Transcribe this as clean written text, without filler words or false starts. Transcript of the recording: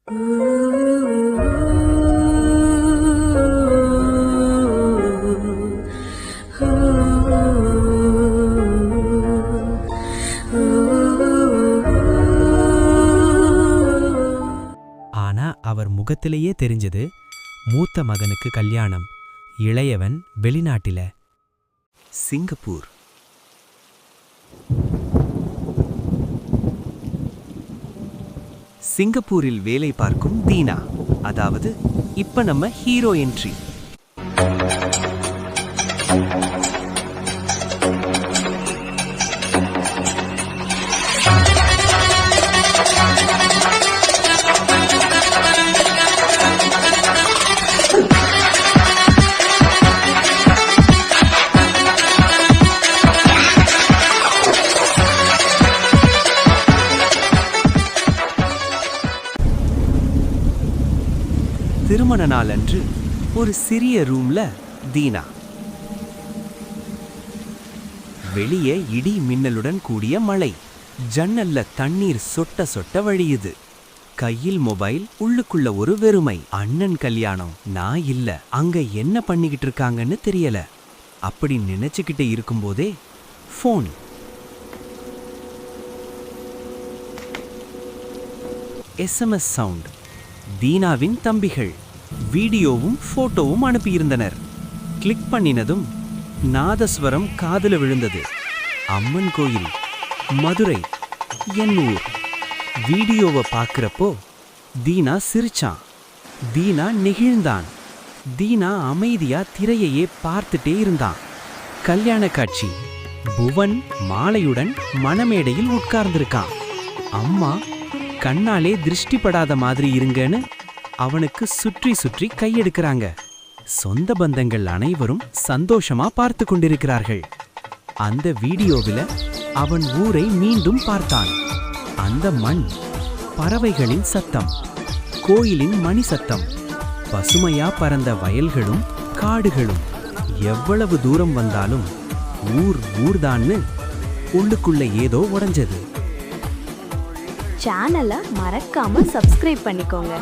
ஆனா அவர் முகத்திலேயே தெரிஞ்சது, மூத்த மகனுக்கு கல்யாணம், இளையவன் வெளிநாட்டில. சிங்கப்பூர். சிங்கப்பூரில் வேலை பார்க்கும் தீனா, அதாவது இப்ப நம்ம ஹீரோ என்ட்ரி. திருமண நாள் அன்று ஒரு சிறிய ரூம்ல தீனா. வெளியே இடி மின்னலுடன் கூடிய மழை. ஜன்னல்ல தண்ணீர் சொட்ட சொட்ட வழியுது. கையில் மொபைல், உள்ளுக்குள்ள ஒரு வெறுமை. அண்ணன் கல்யாணம், நான் இல்ல. அங்க என்ன பண்ணிக்கிட்டு இருக்காங்கன்னு தெரியல. அப்படி நினைச்சுக்கிட்டே இருக்கும்போதே போன். SMS sound. தீனாவின் தம்பிகள் வீடியோவும் போட்டோவும் அனுப்பியிருந்தனர். கிளிக் பண்ணினதும் நாதஸ்வரம் காதுல விழுந்தது. அம்மன் கோயில், மதுரை, என் ஊர். வீடியோவை பார்க்கிறப்போ தீனா சிரிச்சான். தீனா நெகிழ்ந்தான். தீனா அமைதியா திரையையே பார்த்துட்டே இருந்தான். கல்யாண காட்சி. புவன் மாலையுடன் மணமேடையில் உட்கார்ந்திருக்கான். அம்மா கண்ணாலே திருஷ்டிப்படாத மாதிரி இருங்கன்னு அவனுக்கு சுற்றி சுற்றி கையெடுக்கிறாங்க. சொந்த பந்தங்கள் அனைவரும் சந்தோஷமா பார்த்து கொண்டிருக்கிறார்கள். அந்த வீடியோவில் அவன் ஊரை மீண்டும் பார்த்தான். அந்த மண், பறவைகளின் சத்தம், கோயிலின் மணி சத்தம், பசுமையா பறந்த வயல்களும் காடுகளும். எவ்வளவு தூரம் வந்தாலும் ஊர்தான்னு உள்ளுக்குள்ள ஏதோ உடைஞ்சது. சேனலை மறக்காம சப்ஸ்கிரைப் பண்ணிக்கோங்க.